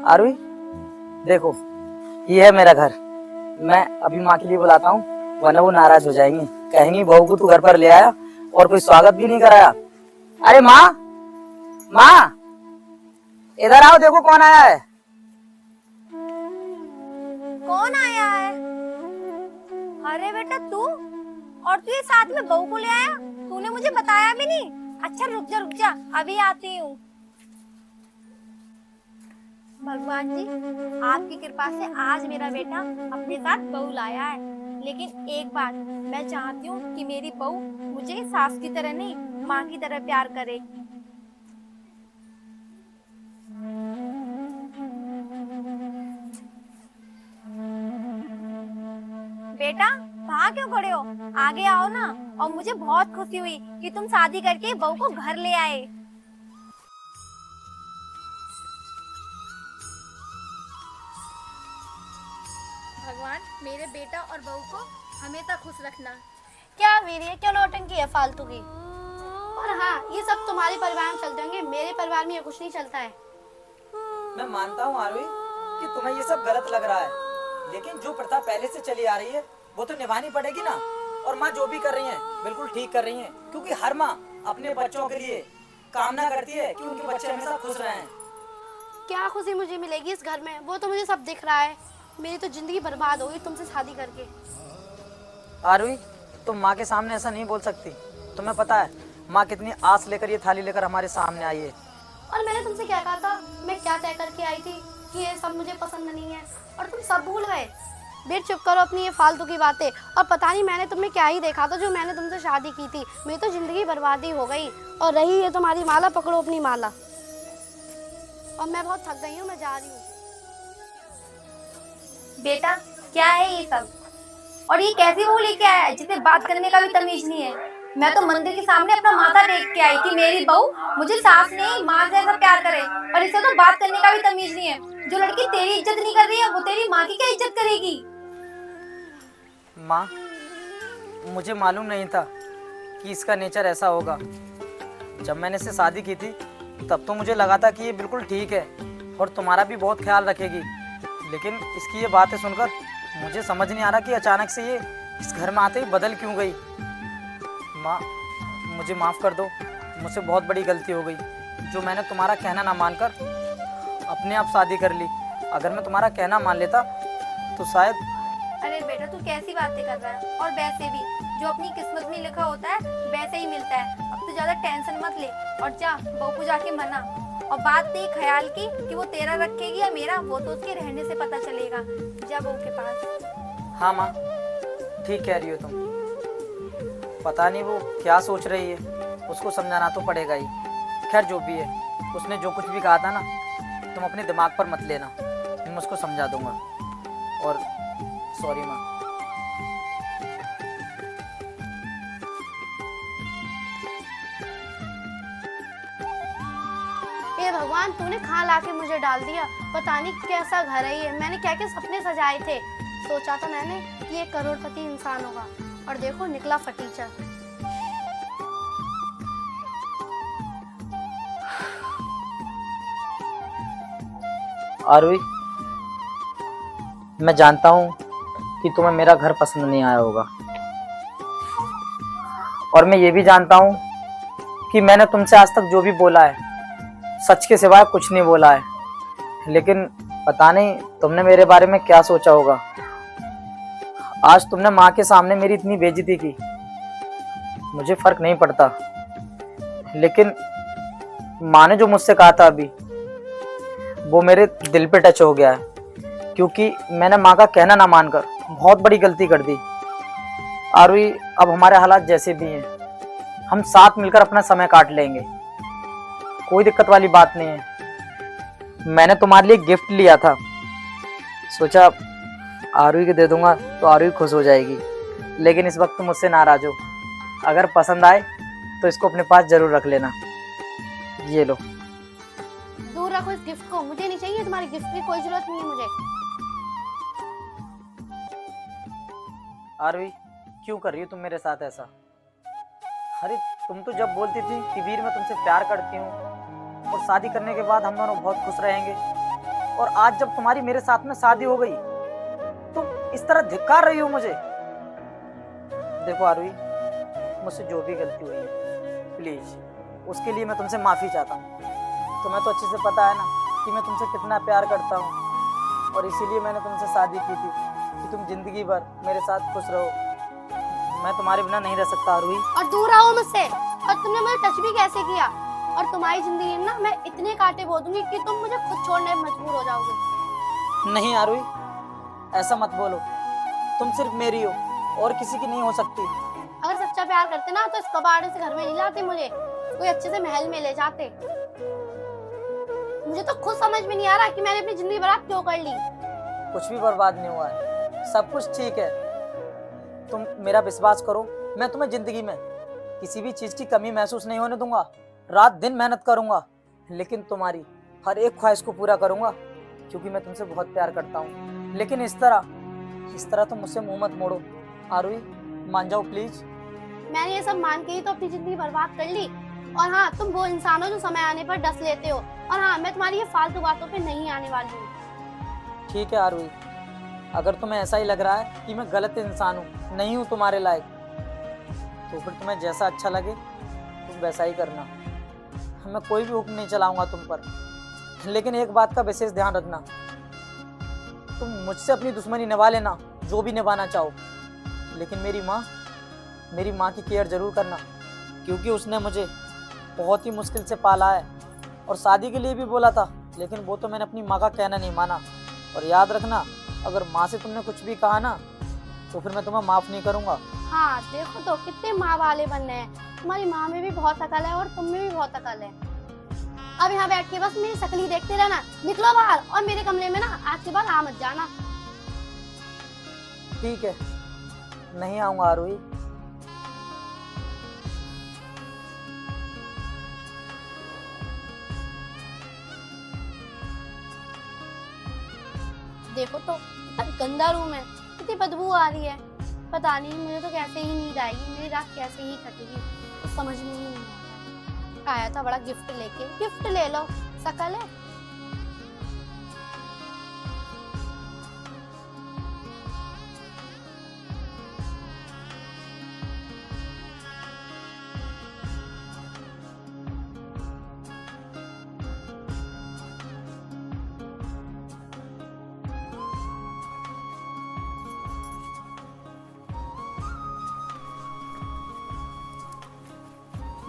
RV, देखो ये है मेरा घर। मैं अभी माँ के लिए बुलाता हूँ, वरना वो नाराज हो जाएंगी, कहेंगी बहू को तू घर पर ले आया और कोई स्वागत भी नहीं कराया। अरे माँ, माँ इधर आओ, देखो कौन आया है। कौन आया है? अरे बेटा तू, और तू ये साथ में बहू को ले आया? तूने मुझे बताया भी नहीं। अच्छा रुक जा अभी आती हूँ। भगवान जी, आपकी कृपा से आज मेरा बेटा अपने साथ बहू लाया है। लेकिन एक बात, मैं चाहती हूँ कि मेरी बहू मुझे सास की तरह नहीं, माँ की तरह प्यार करे। बेटा वहाँ क्यों खड़े हो? आगे आओ ना। और मुझे बहुत खुशी हुई कि तुम शादी करके बहू को घर ले आए। भगवान मेरे बेटा और बहू को हमेशा खुश रखना। क्या वीर, ये क्या नौटंकी है फालतू की? और हाँ, ये सब तुम्हारे परिवार में चलते होंगे, मेरे परिवार में ये कुछ नहीं चलता है। मैं मानता हूँ आरवी कि तुम्हें ये सब गलत लग रहा है, लेकिन जो प्रथा पहले से चली आ रही है वो तो निभानी पड़ेगी ना। और माँ जो भी कर रही है बिल्कुल ठीक कर रही है, क्योंकि हर माँ अपने बच्चों के लिए कामना करती है कि उनके बच्चे हमेशा खुश रहें। क्या खुशी मुझे मिलेगी इस घर में, वो तो मुझे सब दिख रहा है। मेरी तो जिंदगी बर्बाद होगी तुमसे शादी करके। आरवी, तुम माँ के सामने ऐसा नहीं बोल सकती। तुम्हें पता है माँ कितनी आस लेकर ये थाली लेकर हमारे सामने आई है। और मैंने तुमसे क्या कहा था? मैं क्या तय करके आई थी कि ये सब मुझे पसंद नहीं है, और तुम सब भूल गए। बेट चुप करो अपनी ये फालतू की बातें। और पता नहीं मैंने तुम्हें क्या ही देखा था जो मैंने तुमसे शादी की थी। मेरी तो जिंदगी बर्बादी हो गई। और रही ये तुम्हारी माला, पकड़ो अपनी माला। और मैं बहुत थक गई हूँ, मैं जा रही हूँ। बेटा क्या है ये सब? और ये कैसी बहू लेके आया है जिसे बात करने का भी तमीज नहीं है? मैं तो मंदिर के सामने अपना माथा टेक के आई कि मेरी बहू मुझे सास नहीं माँ जैसा प्यार करे, और इसे तो बात करने का भी तमीज नहीं है। जो लड़की तेरी इज्जत नहीं कर रही है वो तेरी माँ की क्या इज्जत करेगी? माँ, मुझे मालूम नहीं था कि इसका नेचर ऐसा होगा। जब मैंने इससे शादी की थी तब तो मुझे लगा था कि ये बिल्कुल ठीक है और तुम्हारा भी बहुत ख्याल रखेगी, लेकिन इसकी ये बातें सुनकर मुझे समझ नहीं आ रहा कि अचानक से ये इस घर में आते ही बदल क्यों गई। माँ, मुझे माफ़ कर दो, मुझसे बहुत बड़ी गलती हो गई जो मैंने तुम्हारा कहना ना मानकर अपने आप शादी कर ली। अगर मैं तुम्हारा कहना मान लेता तो शायद। अरे बेटा तू कैसी बातें कर रहा है? और वैसे भी जो अपनी किस्मत में लिखा होता है वैसे ही मिलता है। अब तो ज्यादा टेंशन मत ले और जा बहू को जाके मना। और बात नहीं ख्याल की कि वो तेरा रखेगी या मेरा, वो तो उसके रहने से पता चलेगा। जा बहू के पास। हाँ माँ, ठीक कह रही हो तुम। पता नहीं वो क्या सोच रही है, उसको समझाना तो पड़ेगा ही। खैर जो भी है, उसने जो कुछ भी कहा था ना, तुम अपने दिमाग पर मत लेना, मैं उसको समझा दूंगा। और सॉरी माँ। हे भगवान, तूने कहाँ लाके मुझे डाल दिया? पता नहीं कैसा घर है ये। मैंने क्या क्या सपने सजाए थे। सोचा था मैंने कि ये करोड़पति इंसान होगा, और देखो निकला फटीचर। आरवी, मैं जानता हूँ कि तुम्हें मेरा घर पसंद नहीं आया होगा, और मैं ये भी जानता हूँ कि मैंने तुमसे आज तक जो भी बोला है सच के सिवाय कुछ नहीं बोला है। लेकिन पता नहीं तुमने मेरे बारे में क्या सोचा होगा। आज तुमने माँ के सामने मेरी इतनी बेइज्जती की, मुझे फर्क नहीं पड़ता, लेकिन माँ ने जो मुझसे कहा था अभी वो मेरे दिल पे टच हो गया है, क्योंकि मैंने माँ का कहना ना मानकर बहुत बड़ी गलती कर दी। आरवी, अब हमारे हालात जैसे भी हैं, हम साथ मिलकर अपना समय काट लेंगे, कोई दिक्कत वाली बात नहीं है। मैंने तुम्हारे लिए गिफ्ट लिया था, सोचा आरवी को दे दूंगा तो आरवी खुश हो जाएगी, लेकिन इस वक्त तुम मुझसे नाराज हो। अगर पसंद आए तो इसको अपने पास जरूर रख लेना। ये लो। दूर रखो इस गिफ्ट को, मुझे नहीं चाहिए तुम्हारी गिफ्ट की, कोई जरूरत नहीं है मुझे। आरवी, क्यों कर रही हो तुम मेरे साथ ऐसा? अरे तुम तो जब बोलती थी कि वीर मैं तुमसे प्यार करती हूँ और शादी करने के बाद हम दोनों बहुत खुश रहेंगे, और आज जब तुम्हारी मेरे साथ में शादी हो गई तुम इस तरह धिक्कार रही हो मुझे। देखो आरुई, मुझसे जो भी गलती हुई है प्लीज उसके लिए मैं तुमसे माफी चाहता हूँ। तुम्हें तो अच्छे से पता है ना कि मैं तुमसे कितना प्यार करता हूँ और इसीलिए मैंने तुमसे शादी की थी कि तुम जिंदगी भर मेरे साथ खुश रहो। मैं तुम्हारे बिना नहीं रह सकता आरुई। और दूर रहो मुझसे। और तुमने मुझे टच भी कैसे किया? और तुम्हारी जिंदगी में ना मैं इतने कांटे बो दूंगी कि तुम मुझे खुद छोड़ने में मजबूर हो जाओगे। नहीं आरुई, ऐसा मत बोलो। तुम सिर्फ मेरी हो और किसी की नहीं हो सकती। अगर सच्चा प्यार करते ना तो इस कबाड़े से घर में नहीं लाते मुझे, कोई अच्छे से महल में ले जाते। मुझे तो खुद समझ में नहीं आ रहा कि मैंने अपनी जिंदगी बर्बाद क्यों कर ली। कुछ भी बर्बाद नहीं हुआ है, सब कुछ ठीक है। तुम मेरा विश्वास करो, मैं तुम्हें जिंदगी में किसी भी चीज की कमी महसूस नहीं होने दूंगा। रात दिन मेहनत करूंगा लेकिन तुम्हारी हर एक ख्वाहिश को पूरा करूंगा क्योंकि मैं तुमसे बहुत प्यार करता हूँ। लेकिन इस तरह तुम मुझसे मुंह मत मोड़ो आरुई, मान जाओ प्लीज। मैंने ये सब मान के ही तो अपनी जिंदगी बर्बाद कर ली। और हाँ, तुम वो इंसान हो जो समय आने पर डस लेते हो। और हाँ, मैं तुम्हारी ये फालतू बातों पे नहीं आने वाली हूँ। ठीक है आरुई, अगर तुम्हें ऐसा ही लग रहा है कि मैं गलत इंसान हूँ, नहीं हूँ तुम्हारे लायक, तो फिर तुम्हें जैसा अच्छा लगे तुम वैसा ही करना। मैं कोई भी हुक्म नहीं चलाऊंगा तुम पर। लेकिन एक बात का विशेष ध्यान रखना, तुम मुझसे अपनी दुश्मनी निभा लेना जो भी निभाना चाहो, लेकिन मेरी माँ की केयर जरूर करना क्योंकि उसने मुझे बहुत ही मुश्किल से पाला है और शादी के लिए भी बोला था, लेकिन वो तो मैंने अपनी माँ का कहना नहीं माना। और याद रखना, अगर माँ से तुमने कुछ भी कहा ना तो फिर मैं तुम्हें माफ नहीं करूंगा। हाँ, देखो तो कितने माँ वाले बनने हैं। तुम्हारी माँ में भी बहुत अकल है और तुम में भी बहुत अकल है। अब यहाँ बैठ के बस मेरी शक्ल ही देखते रहना। निकलो बाहर और मेरे कमरे में ना आज के बाद आ मत जाना। ठीक है, नहीं आऊंगा आरुई। देखो तो कितना गंदा रूम है, कितनी बदबू आ रही है। पता नहीं मुझे तो कैसे ही नींद आएगी, मेरी रात कैसे ही कटेगी, तो समझ में ही नहीं आता। आया था बड़ा गिफ्ट लेके, गिफ्ट ले लो, शकल है।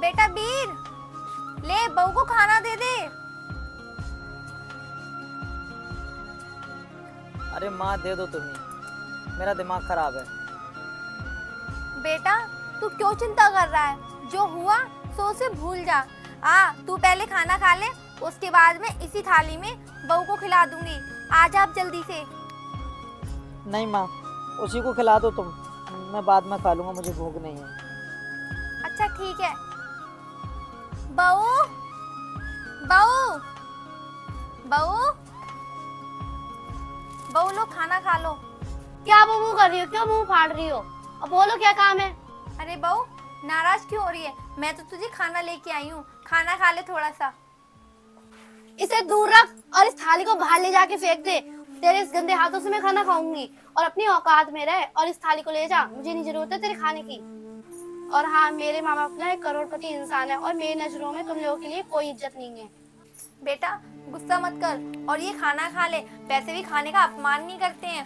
बेटा बीर, ले बहू को खाना दे दे। अरे माँ दे दो तुम ही, मेरा दिमाग खराब है। बेटा तू क्यों चिंता कर रहा है? जो हुआ सो उसे भूल जा। तू पहले खाना खा ले, उसके बाद में इसी थाली में बहू को खिला दूंगी। आ जा अब जल्दी से। नहीं माँ, उसी को खिला दो तुम, मैं बाद में खा लूंगा, मुझे भूख नहीं है। अच्छा ठीक है। बहू, बहू, बहू, बहू लो खाना खा लो। क्या बूबू कर रही हो? क्यों मुंह फाड़ रही हो? अब बोलो क्या काम है? अरे बहू नाराज क्यों हो रही है? मैं तो तुझे खाना लेके आई हूँ, खाना खा ले थोड़ा सा। इसे दूर रख और इस थाली को बाहर ले जाके फेंक दे। तेरे इस गंदे हाथों से मैं खाना खाऊंगी। और अपनी औकात में रह और इस थाली को ले जा, मुझे नहीं जरूरत है तेरे खाने की। और हाँ, मेरे माँ बाप ना एक करोड़पति इंसान है और मेरी नजरों में तुम लोगों के लिए कोई इज्जत नहीं है। बेटा गुस्सा मत कर और ये खाना खा ले। वैसे भी खाने का अपमान नहीं करते हैं।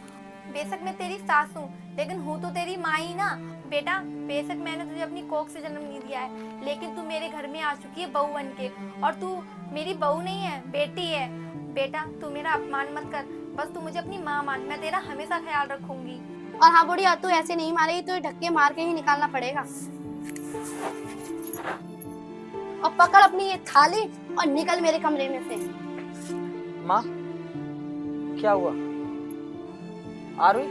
बेशक मैं तेरी सास हूँ लेकिन हूँ तो तेरी माँ ही ना। बेटा बेशक मैंने तुझे अपनी कोख से जन्म नहीं दिया है, लेकिन तू मेरे घर में आ चुकी है बहू बन के। और तू मेरी बहू नहीं है, बेटी है। बेटा तू मेरा अपमान मत कर, बस तू मुझे अपनी माँ मान। मैं तेरा हमेशा ख्याल रखूंगी। और हाँ बुढ़िया, तू ऐसे नहीं मारेगी तो ढक्के मार के ही निकालना पड़ेगा। और पकड़ अपनी ये थाली और निकल मेरे कमरे में से। माँ क्या हुआ? आरुई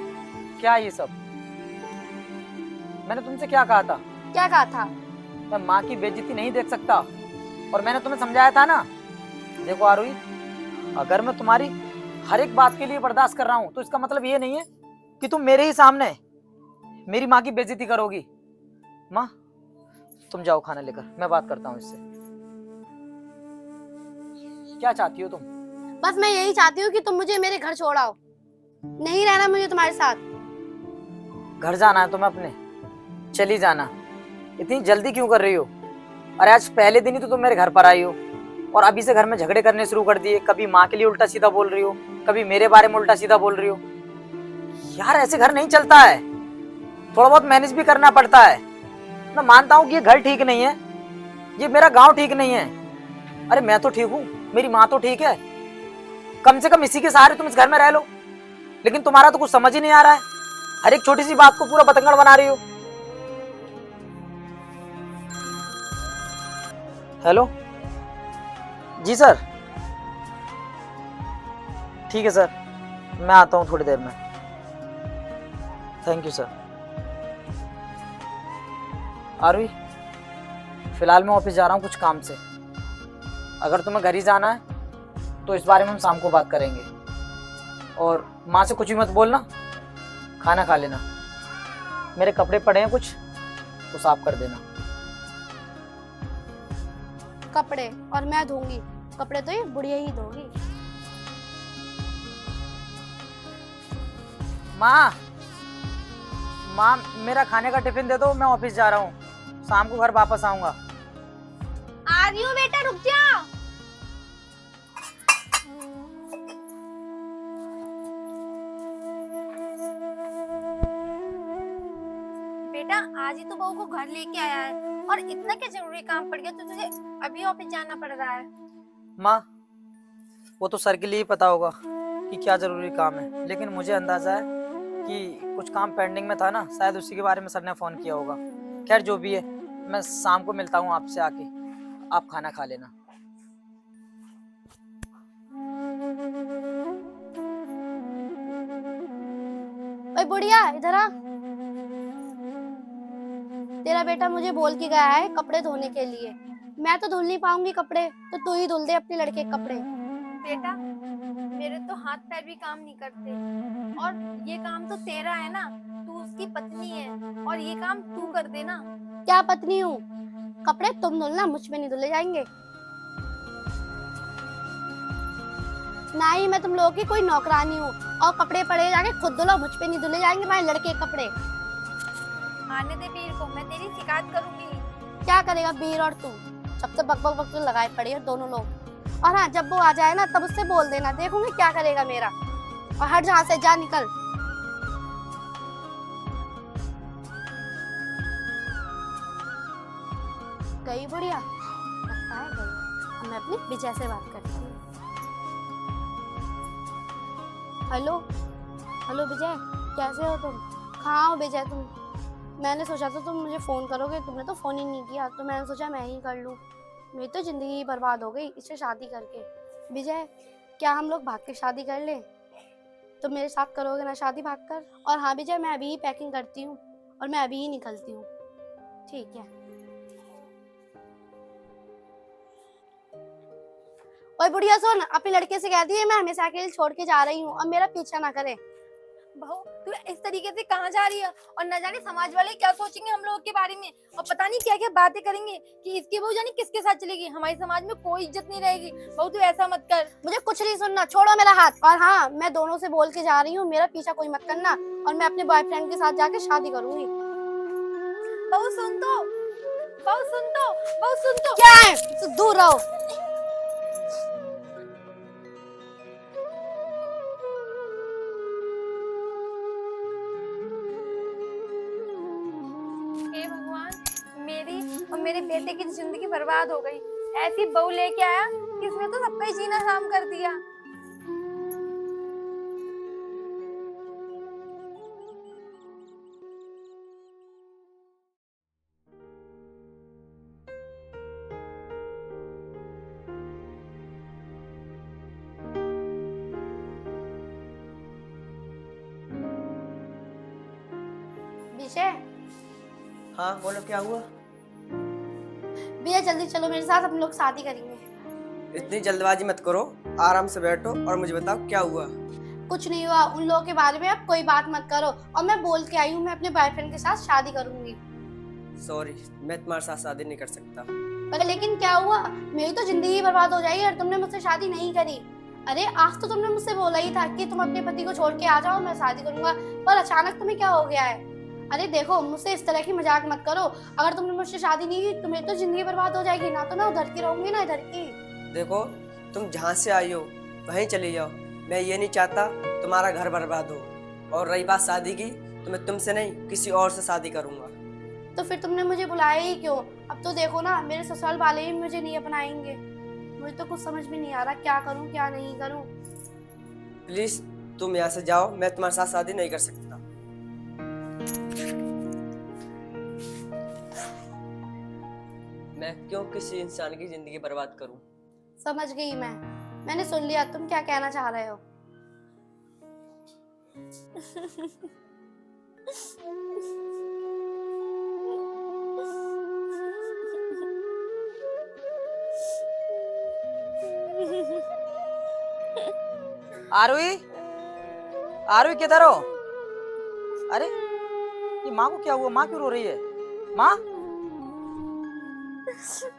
क्या ये सब? मैंने तुमसे क्या कहा था? क्या कहा था? मैं माँ की बेइज्जती नहीं देख सकता और मैंने तुम्हें समझाया था ना। देखो आरुई, अगर मैं तुम्हारी हर एक बात के लिए बर्दाश्त कर रहा हूँ तो इसका मतलब ये नहीं है कि तुम मेरे ही सामने मेरी माँ की बेइज्जती करोगी। माँ तुम जाओ खाना लेकर, मैं बात करता हूँ इससे। क्या चाहती हो तुम? बस मैं यही चाहती हूँ कि तुम मुझे मेरे घर छोड़ाओ, नहीं रहना मुझे तुम्हारे साथ। घर जाना है तुम्हें अपने, चली जाना। इतनी जल्दी क्यों कर रही हो? अरे आज पहले दिन ही तो तुम मेरे घर पर आई हो और अभी से घर में झगड़े करने शुरू कर दिए। कभी माँ के लिए उल्टा सीधा बोल रही हो, कभी मेरे बारे में उल्टा सीधा बोल रही हो। यार ऐसे घर नहीं चलता है, थोड़ा बहुत मैनेज भी करना पड़ता है। मैं मानता हूँ कि ये घर ठीक नहीं है, ये मेरा गांव ठीक नहीं है। अरे मैं तो ठीक हूँ, मेरी माँ तो ठीक है, कम से कम इसी के सहारे तुम इस घर में रह लो। लेकिन तुम्हारा तो कुछ समझ ही नहीं आ रहा है, हर एक छोटी सी बात को पूरा बतंगड़ बना रही हो। हेलो जी सर, ठीक है सर, मैं आता हूँ थोड़ी देर में। Thank you sir. आरवी, फिलहाल मैं ऑफिस जा रहा हूँ कुछ काम से। अगर तुम्हें घर ही जाना है तो इस बारे में हम शाम को बात करेंगे। और माँ से कुछ भी मत बोलना, खाना खा लेना। मेरे कपड़े पड़े हैं कुछ, तो साफ कर देना। कपड़े और मैं धोऊंगी, कपड़े तो ये बुढ़िया ही धोगी। माँ मेरा खाने का टिफिन दे दो, मैं ऑफिस जा रहा हूँ, शाम को घर वापस आऊंगा। आ रही हूँ बेटा, रुक जा। बेटा आज ही तो बहू को घर लेके आया है और इतना क्या जरूरी काम पड़ गया तो तुझे अभी ऑफिस जाना पड़ रहा है। माँ वो तो सर के लिए ही पता होगा कि क्या जरूरी काम है, लेकिन मुझे अंदाजा है कि कुछ काम पेंडिंग में था ना, शायद उसी के बारे में सर ने फोन किया होगा। खैर जो भी है, मैं शाम को मिलता हूँ आपसे आके, आप खाना खा लेना। ओए बुढ़िया इधर आ। तेरा बेटा मुझे बोल के गया है कपड़े धोने के लिए। मैं तो धुल नहीं पाऊंगी कपड़े, तो तू ही धुल दे अपने लड़के के कपड़े। बेटा मेरे तो हाथ पैर भी काम नहीं करते और ये काम तो तेरा है ना, तू उसकी पत्नी है और ये काम तू कर देना। क्या पत्नी हूँ? कपड़े तुम धुलना, मुझ में नहीं धुले जाएंगे। ना ही मैं तुम लोगों की कोई नौकरानी हूँ, और कपड़े पड़े जाके खुद धुलो, मुझ पे नहीं धुले जाएंगे हमारे लड़के के कपड़े। आने दे वीर को, मैं तेरी शिकायत करूंगी। क्या करेगा वीर और तू? सबसे बकबक बक लगाए पड़े हो दोनों लोग। और हाँ, जब वो आ जाए ना तब उससे बोल देना, देखूंगी क्या करेगा मेरा। और हट जहाँ से, जा निकल। गई बुढ़िया, लगता है गई। अब मैं अपनी विजय से बात करती हूँ। हेलो हेलो विजय, कैसे हो तुम? कहाँ हो विजय तुम? मैंने सोचा था तुम मुझे फ़ोन करोगे, तुमने तो फ़ोन ही नहीं किया, तो मैंने सोचा मैं ही कर लूँ। मेरी तो ज़िंदगी ही बर्बाद हो गई इससे शादी करके। विजय, क्या हम लोग भाग के शादी कर लें? तुम मेरे साथ करोगे ना शादी भाग कर? और हाँ विजय, मैं अभी ही पैकिंग करती हूँ और मैं अभी ही निकलती हूँ। ठीक है। ओए बुढ़िया सुन, अपने लड़के से कह दिए मैं हमेशा अकेले छोड़ के जा रही हूँ और मेरा पीछा ना करे। बहू तू इस तरीके से कहाँ जा रही है? और न जाने समाज वाले क्या सोचेंगे हम लोगों के बारे में, और पता नहीं क्या क्या बातें करेंगे कि इसकी बहू जाने किसके साथ चलेगी। हमारे समाज में कोई इज्जत नहीं रहेगी। बहू तू ऐसा मत कर। मुझे कुछ नहीं सुनना, छोड़ो मेरा हाथ। और हाँ, मैं दोनों से बोल के जा रही हूँ, मेरा पीछा कोई मत करना, और मैं अपने बॉयफ्रेंड के साथ जाके शादी करूंगी। बहू सुन तो, बहू सुन तो, बहू सुन तो। क्या है? तो दूर रहो। हे भगवान, मेरी और मेरे बेटे की जिंदगी बर्बाद हो गई। ऐसी बहू लेके आया कि इसने तो सबका ही जीना हराम कर दिया। विजय, हाँ बोलो, क्या हुआ? भैया जल्दी चलो मेरे साथ, हम लोग शादी करेंगे। इतनी जल्दबाजी मत करो, आराम से बैठो और मुझे बताओ क्या हुआ। कुछ नहीं हुआ, उन लोगों के बारे में अब कोई बात मत करो। और मैं बोल के आई हूँ मैं अपने बॉयफ्रेंड के साथ शादी करूंगी। सॉरी, मैं तुम्हारे साथ शादी नहीं कर सकता। पर लेकिन क्या हुआ? मेरी तो जिंदगी बर्बाद हो जाएगी अगर तुमने मुझसे शादी नहीं करी। अरे आज तो तुमने मुझसे बोला ही था कि तुम अपने पति को छोड़ के आ जाओ, मैं शादी करूंगा, पर अचानक तुम्हें क्या हो गया है? अरे देखो, मुझसे इस तरह की मजाक मत करो। अगर तुमने मुझसे शादी नहीं की तो मेरी तो जिंदगी बर्बाद हो जाएगी। ना तो मैं उधर की रहूंगी ना इधर की। देखो, तुम जहाँ से आई हो वहीं चली जाओ। मैं ये नहीं चाहता तुम्हारा घर बर्बाद हो। और रही बात शादी की, तो मैं तुमसे नहीं किसी और से शादी करूंगा। तो फिर तुमने मुझे बुलाया ही क्यों? अब तो देखो ना, मेरे ससुराल वाले ही मुझे नहीं अपनाएंगे। मुझे तो कुछ समझ में नहीं आ रहा, क्या करूं क्या नहीं करूं। प्लीज तुम यहाँ से जाओ, मैं तुम्हारे साथ शादी नहीं कर सकता। मैं क्यों किसी इंसान की जिंदगी बर्बाद करूं? समझ गई मैंने सुन लिया तुम क्या कहना चाह रहे हो। आरुई, आरुई किधर हो? अरे ये माँ को क्या हुआ? माँ क्यों रो रही है? माँ,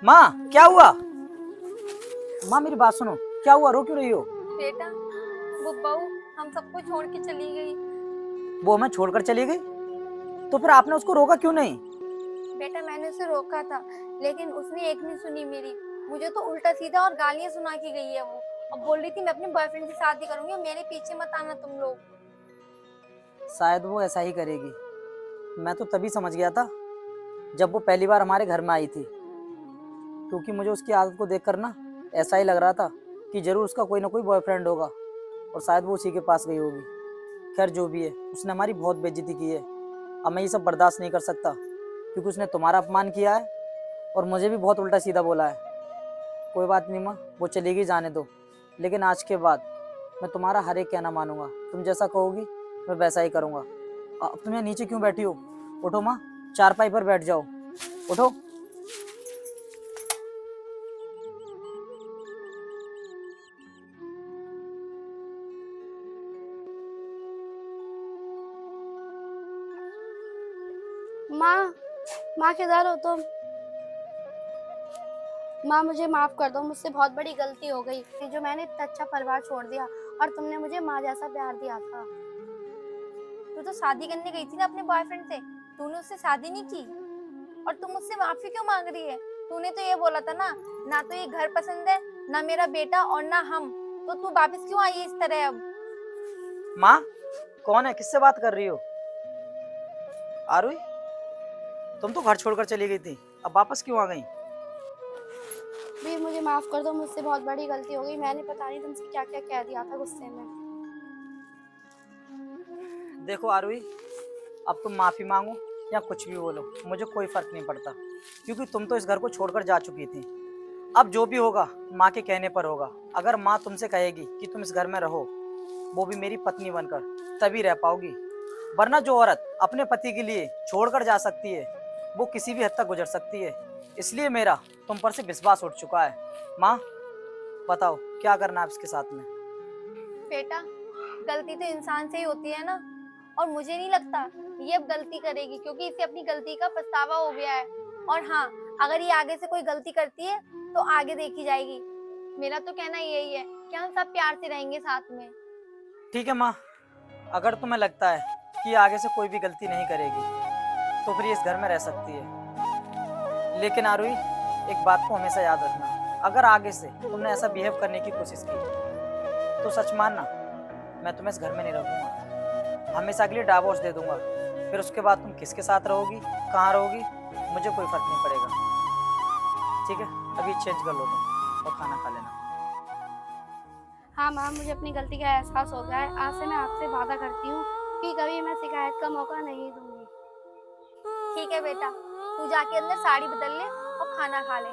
माँ क्या हुआ? माँ मेरी बात सुनो, क्या हुआ? रो क्यों रही हो? बेटा, वो बहू हम सबको छोड़ के चली गई। वो हमें छोड़कर चली गई? तो फिर आपने उसको रोका क्यों नहीं? बेटा, मैंने उसे रोका था, लेकिन उसने एक नहीं सुनी मेरी। मुझे तो उल्टा सीधा और गालियां सुना के गई है वो। अब बोल रही थी मैं अपने बॉयफ्रेंड से शादी करूंगी और मेरे पीछे मत आना तुम लोग। शायद वो ऐसा ही करेगी। मैं तो तभी समझ गया था जब वो पहली बार हमारे घर में आई थी, क्योंकि मुझे उसकी आदत को देखकर ना ऐसा ही लग रहा था कि जरूर उसका कोई ना कोई बॉयफ्रेंड होगा और शायद वो उसी के पास गई होगी। खैर जो भी है, उसने हमारी बहुत बेइज्जती की है। अब मैं ये सब बर्दाश्त नहीं कर सकता, क्योंकि उसने तुम्हारा अपमान किया है और मुझे भी बहुत उल्टा सीधा बोला है। कोई बात नहीं माँ, वो चलेगी, जाने दो। लेकिन आज के बाद मैं तुम्हारा हर एक कहना मानूंगा। तुम जैसा कहोगी मैं वैसा ही करूँगा। अब तुम यहाँ नीचे क्यों बैठी हो? उठो माँ, चारपाई पर बैठ जाओ, उठो। माँ किधर हो तुम? माँ मुझे माफ कर दो, मुझसे बहुत बड़ी गलती हो गई कि जो मैंने इतना अच्छा परिवार छोड़ दिया और तुमने मुझे माँ जैसा प्यार दिया था। तू तो शादी करने गई थी ना अपने बॉयफ्रेंड से, तूने उससे शादी नहीं की और तुम मुझसे माफी क्यों मांग रही है? तूने तो ये बोला था ना तो ये घर पसंद है, ना मेरा बेटा और ना हम। तो तू वापस क्यों आई है इस तरह अब? माँ कौन है? किससे बात कर रही हो? आरुई, तुम तो घर छोड़कर चली गई थी, अब वापस क्यों आ गई? भी मुझे माफ कर दो, मुझसे बहुत बड़ी गलती हो गई। मैंने पता नहीं तुमसे क्या क्या कह दिया था गुस्से में। देखो आरुई, अब तुम माफी मांगो या कुछ भी बोलो, मुझे कोई फर्क नहीं पड़ता, क्योंकि तुम तो इस घर को छोड़कर जा चुकी थी। अब जो भी होगा माँ के कहने पर होगा। अगर माँ तुमसे कहेगी कि तुम इस घर में रहो, वो भी मेरी पत्नी बनकर, तभी रह पाओगी। वरना जो औरत अपने पति के लिए छोड़कर जा सकती है, वो किसी भी हद तक गुजर सकती है। इसलिए मेरा तुम पर से विश्वास उठ चुका है। माँ बताओ क्या करना है इसके साथ में? बेटा, गलती तो इंसान से ही होती है ना, और मुझे नहीं लगता ये अब गलती करेगी, क्योंकि इसे अपनी गलती का पछतावा हो गया है। और हाँ, अगर ये आगे से कोई गलती करती है तो आगे देखी जाएगी। मेरा तो कहना यही है कि हम सब प्यार से रहेंगे साथ में। ठीक है माँ, अगर तुम्हें लगता है कि आगे से कोई भी गलती नहीं करेगी तो फिर ये इस घर में रह सकती है। लेकिन आरुई, एक बात को हमेशा याद रखना, अगर आगे से तुमने ऐसा बिहेव करने की कोशिश की तो सच मानना, मैं तुम्हें इस घर में नहीं रहूँगा, हमेशा के लिए डाइवोर्स दे दूंगा। फिर उसके बाद तुम किसके साथ रहोगी, कहाँ रहोगी, मुझे कोई फर्क नहीं पड़ेगा। ठीक है, अभी चेंज कर लो तुम और खाना खा लेना। हाँ माँ, मुझे अपनी गलती का एहसास हो गया है। आज से मैं आपसे वादा करती हूँ कि कभी मैं शिकायत का मौका नहीं दूंगी। ठीक है बेटा, तू जाके अंदर साड़ी बदल ले और खाना खा ले।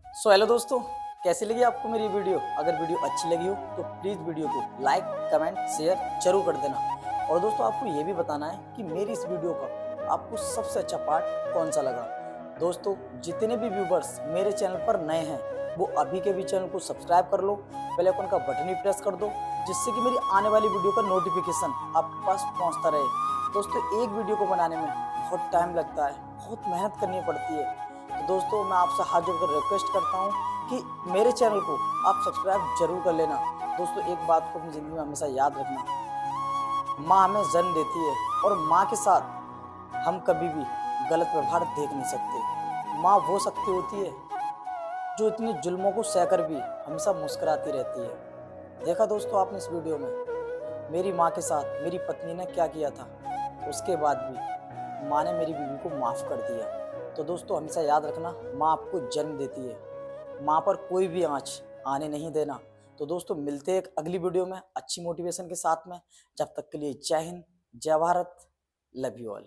सो हेलो दोस्तों, कैसी लगी आपको मेरी वीडियो? अगर वीडियो अच्छी लगी हो तो प्लीज़ वीडियो को लाइक, कमेंट, शेयर जरूर कर देना। और दोस्तों आपको ये भी बताना है कि मेरी इस वीडियो का आपको सबसे अच्छा पार्ट कौन सा लगा। दोस्तों जितने भी व्यूवर्स मेरे चैनल पर नए हैं वो अभी के भी चैनल को सब्सक्राइब कर लो, बेल आइकन का बटन भी प्रेस कर दो, जिससे कि मेरी आने वाली वीडियो का नोटिफिकेशन आपके पास पहुँचता रहे। दोस्तों एक वीडियो को बनाने में बहुत टाइम लगता है, बहुत मेहनत करनी पड़ती है। तो दोस्तों मैं आपसे हाथ जोड़कर रिक्वेस्ट करता हूँ कि मेरे चैनल को आप सब्सक्राइब जरूर कर लेना। दोस्तों एक बात को अपनी ज़िंदगी में हमेशा याद रखना, माँ हमें जन्म देती है और माँ के साथ हम कभी भी गलत व्यवहार देख नहीं सकते। माँ वो शक्ति होती है जो इतनी जुल्मों को सहकर भी हमेशा मुस्कुराती रहती है। देखा दोस्तों आपने इस वीडियो में मेरी माँ के साथ मेरी पत्नी ने क्या किया था, उसके बाद भी माँ ने मेरी बीवी को माफ़ कर दिया। तो दोस्तों हमेशा याद रखना, माँ आपको जन्म देती है, माँ पर कोई भी आँच आने नहीं देना। तो दोस्तों मिलते हैं एक अगली वीडियो में अच्छी मोटिवेशन के साथ में। जब तक के लिए जय हिंद, जय भारत, लव यू ऑल।